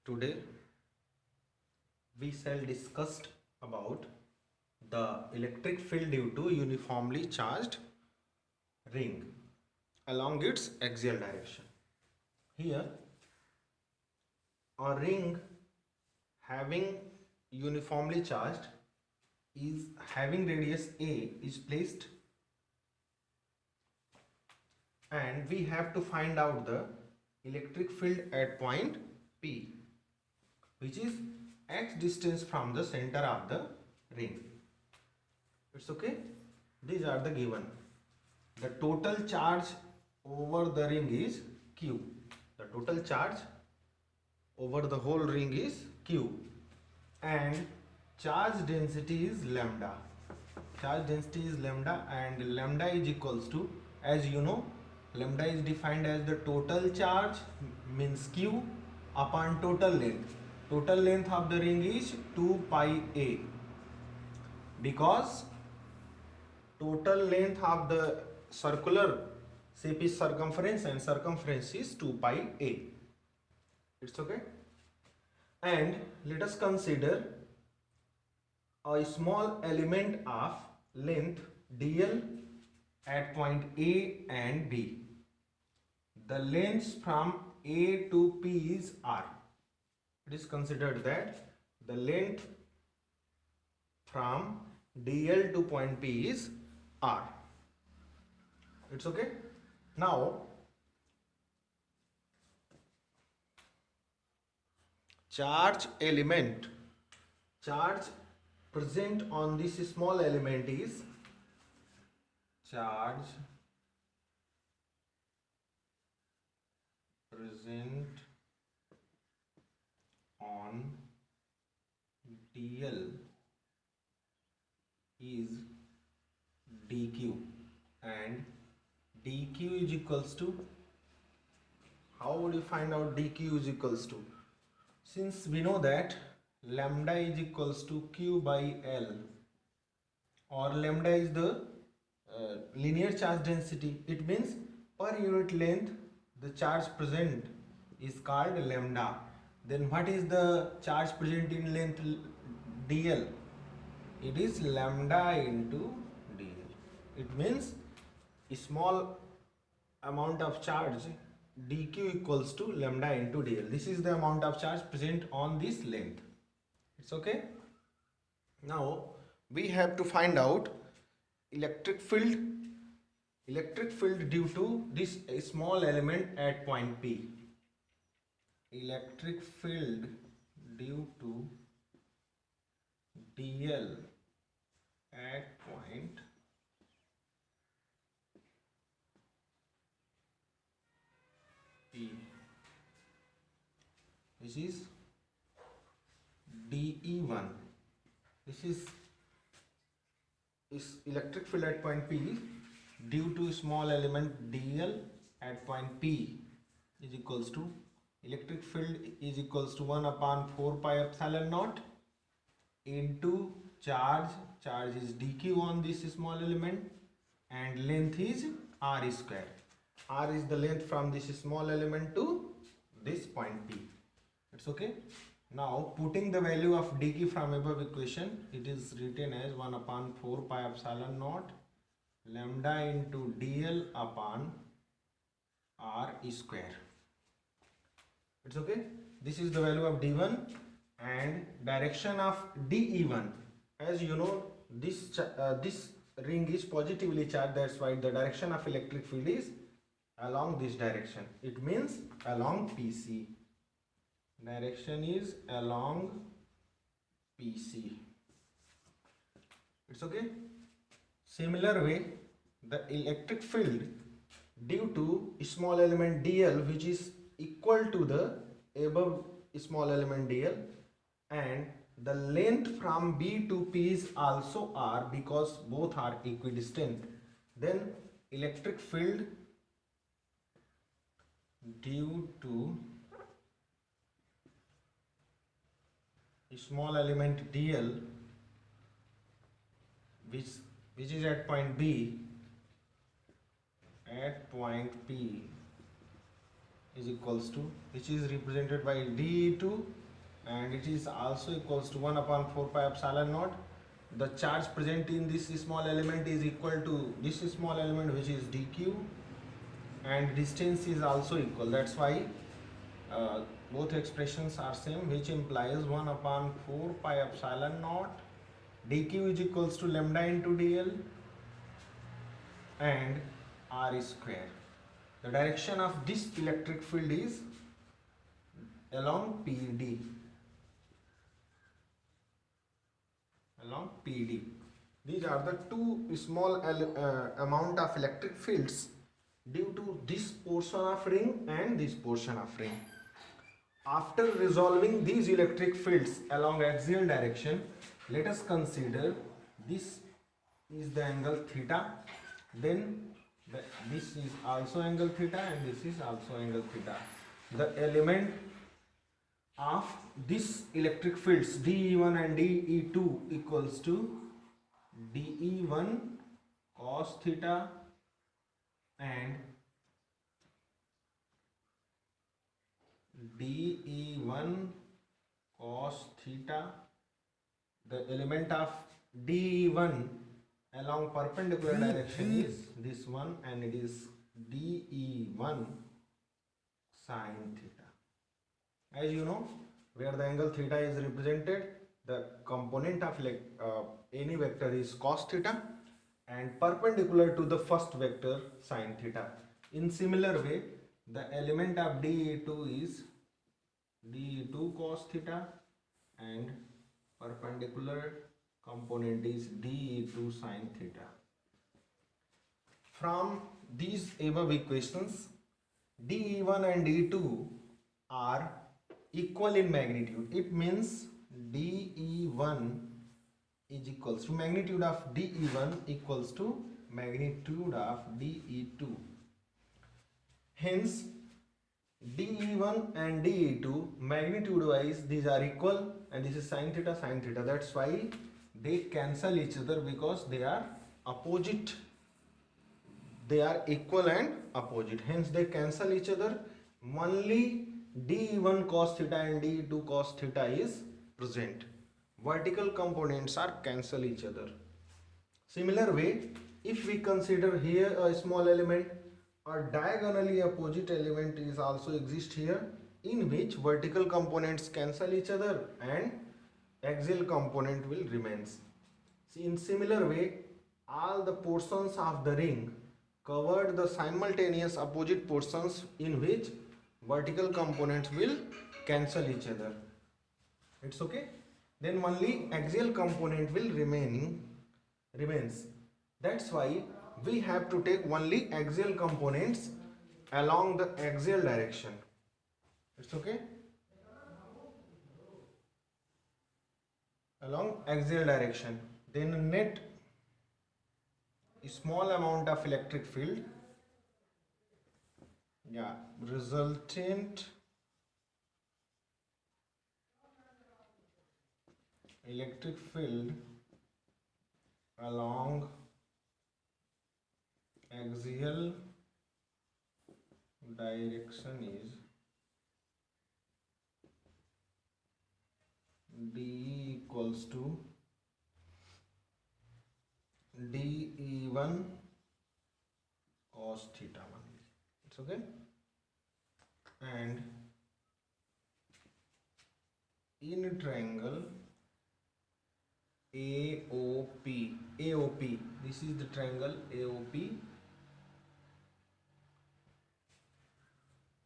Today we shall discuss about the electric field due to uniformly charged ring along its axial direction. Here a ring having uniformly charged is having radius A is placed, and we have to find out the electric field at point P, which is x distance from the center of the ring. It's okay. These are the given. The total charge over the ring is Q. The total charge over the whole ring is Q, and charge density is lambda. Charge density is lambda, and lambda is equals to, as you know, lambda is defined as the total charge means Q upon total length. Total length of the ring is 2 pi a, because total length of the circular shape is circumference and circumference is 2 pi a. It's okay. And let us consider a small element of length dl at point A and B. The lengths from A to P is r. It is considered that the length from dl to point P is r. It's okay. Now charge present on this small element is charge present on dl is dq, and dq is equals to, how would you find out dq is equals to? Since we know that lambda is equals to q by L, or lambda is the linear charge density, it means per unit length the charge present is called lambda. Then what is the charge present in length dl? It is lambda into dl. It means a small amount of charge dq equals to lambda into dl. This is the amount of charge present on this length. It's okay. Now we have to find out electric field due to this small element at point P. Electric field due to dl at point P. This is dE1. This is electric field at point P due to small element dl at point P is equals to, electric field is equals to 1 upon 4 pi epsilon naught into charge is dq on this small element, and length is r square. R is the length from this small element to this point P. It's okay. Now putting the value of dq from above equation, it is written as 1 upon 4 pi epsilon naught lambda into dl upon r square. It's okay. This is the value of d1, and direction of dE1. As you know, this ring is positively charged. That's why the direction of electric field is along this direction. It means along PC. Direction is along PC. It's okay. Similar way, the electric field due to small element dl, which is equal to the above small element dl, and the length from B to P is also r, because both are equidistant. Then electric field due to small element dl, which is at point B, at point P is equals to, which is represented by dE2, and it is also equals to 1 upon 4 pi epsilon naught. The charge present in this small element is equal to this small element, which is dq, and distance is also equal. That's why both expressions are same, which implies 1 upon 4 pi epsilon naught dq is equals to lambda into dl and r square. The direction of this electric field is along PD. Along PD. These are the two small amount of electric fields due to this portion of ring and this portion of ring. After resolving these electric fields along axial direction, let us consider this is the angle theta, then this is also angle theta, and this is also angle theta. The element of this electric fields dE1 and dE2 equals to dE1 cos theta and dE1 cos theta. The element of dE1 along perpendicular direction is this one, and it is dE1 sin theta. As you know, where the angle theta is represented, the component of any vector is cos theta and perpendicular to the first vector sin theta. In similar way, the element of dE2 is dE2 cos theta and perpendicular component is dE2 sin theta. From these above equations, dE1 and dE2 are equal in magnitude. It means dE1 is equals to magnitude of dE1 equals to magnitude of dE2. Hence, dE1 and dE2 magnitude wise these are equal, and this is sin theta sin theta. That's why they cancel each other, because they are opposite. They are equal and opposite. Hence they cancel each other. Only dE1 cos theta and dE2 cos theta is present. Vertical components are cancel each other. Similar way, if we consider here a small element, a diagonally opposite element is also exist here, in which vertical components cancel each other and axial component will remains. See, in similar way, all the portions of the ring covered the simultaneous opposite portions in which vertical components will cancel each other. It's okay. Then only axial component will remains. That's why we have to take only axial components along the axial direction. It's okay. Along axial direction. Then net small amount of electric field, resultant electric field along axial direction is D equals to dE1 cos theta only. It's okay. And in triangle AOP, this is the triangle AOP,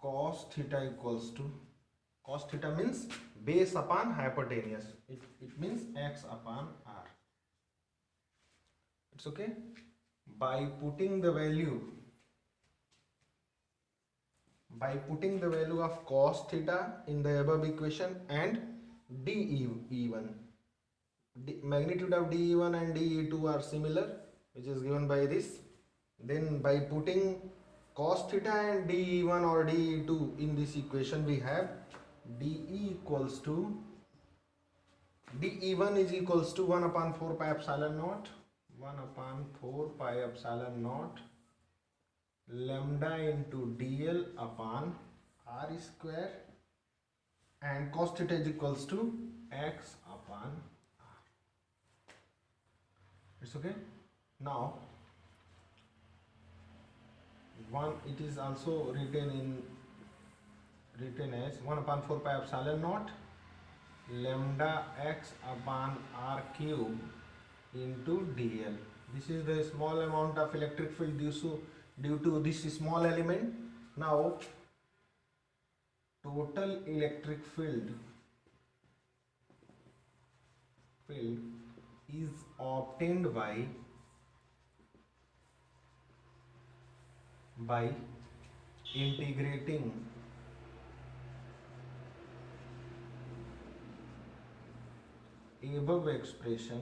cos theta equals to, cos theta means base upon hypotenuse, it means x upon r. It's okay. By putting the value of cos theta in the above equation and dE1, magnitude of dE1 and dE2 are similar, which is given by this. Then by putting cos theta and dE1 or dE2 in this equation, we have dE equals to, dE1 is equals to 1 upon 4 pi epsilon naught, 1 upon 4 pi epsilon naught lambda into dl upon r square, and cos theta is equals to x upon r. It's okay. Now one, it is also written as 1 upon 4 pi epsilon naught lambda x upon r cube into dl. This is the small amount of electric field due to this small element. Now total electric field is obtained by integrating above expression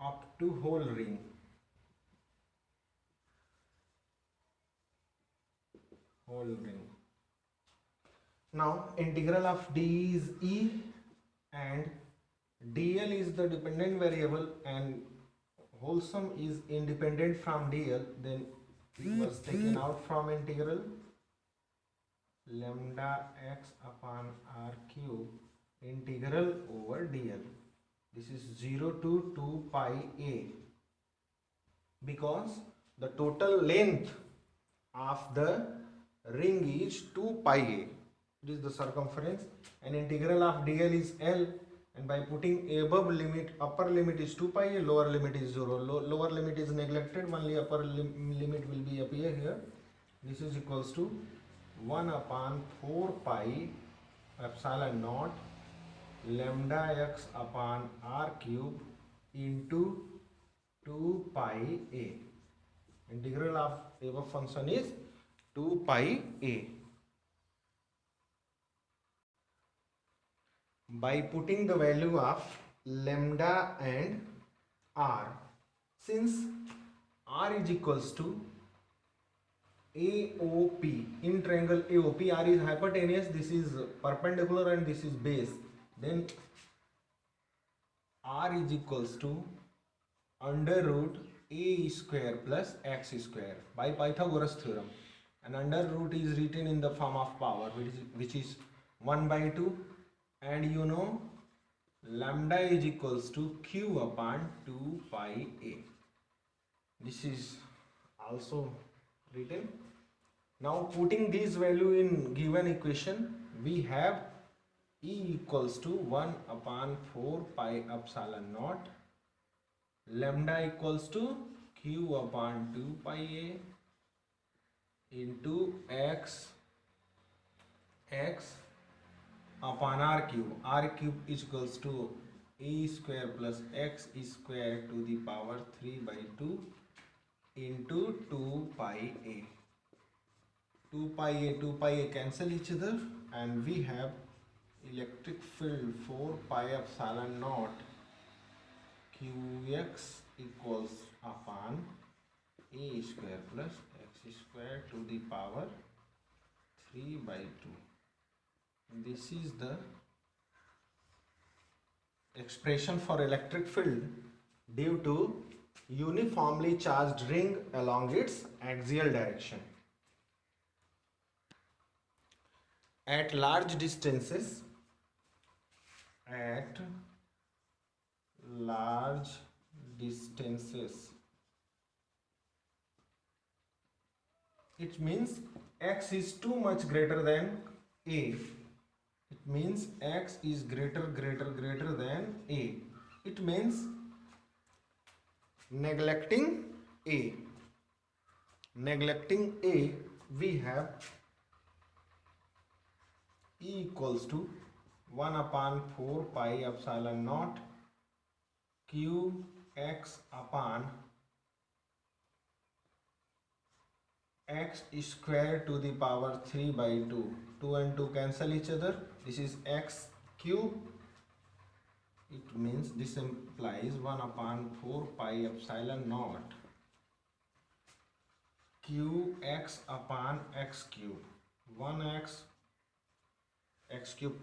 up to whole ring. Now integral of d is e and dl is the dependent variable and whole sum is independent from dl, then it was taken out from integral lambda x upon r cube integral over dl. This is 0 to 2 pi a, because the total length of the ring is 2 pi a. It is the circumference, and integral of dl is L, and by putting above limit, upper limit is 2 pi a, lower limit is 0. Lower limit is neglected, only upper limit will be appear here. This is equals to 1 upon 4 pi epsilon naught lambda x upon r cube into 2 pi a. Integral of above function is 2 pi a. By putting the value of lambda and r, since r is equals to AOP, in triangle AOP, r is hypotenuse, this is perpendicular and this is base, then r is equals to under root a square plus x square by Pythagoras theorem, and under root is written in the form of power, which is 1 by 2, and you know lambda is equals to q upon 2 pi a. This is also written. Now putting this value in given equation, we have E equals to 1 upon 4 pi epsilon naught lambda equals to q upon 2 pi a into x upon r cube. R cube is equals to a square plus x square to the power 3 by 2 into 2 pi a. 2 pi a cancel each other, and we have electric field 4 pi epsilon naught qx equals upon a square plus x square to the power 3 by 2. This is the expression for electric field due to uniformly charged ring along its axial direction. At large distances, it means x is too much greater than a. It means x is greater than a. It means neglecting a, we have E equals to 1 upon 4 pi epsilon naught q x upon x square to the power 3 by 2. 2 and 2 cancel each other. This is x cube. It means this implies 1 upon 4 pi epsilon naught q x upon x cube. 1x x cube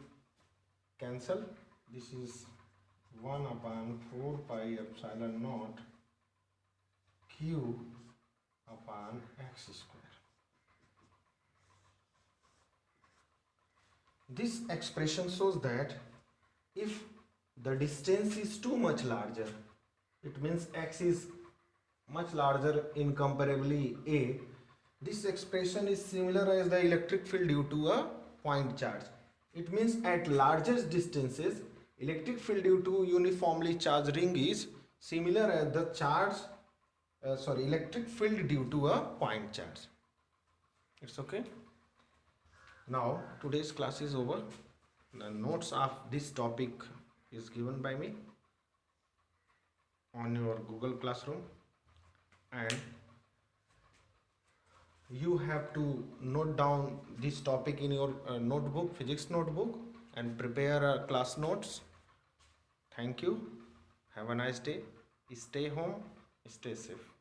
cancel. This is 1 upon 4 pi epsilon naught q upon x square. This expression shows that if the distance is too much larger, it means x is much larger incomparably a, this expression is similar as the electric field due to a point charge. It means at larger distances, electric field due to uniformly charged ring is similar as the electric field due to a point charge. It's okay. Now today's class is over. The notes of this topic is given by me on your Google Classroom, and you have to note down this topic in your notebook, physics notebook, and prepare class notes. Thank you. Have a nice day. Stay home. Stay safe.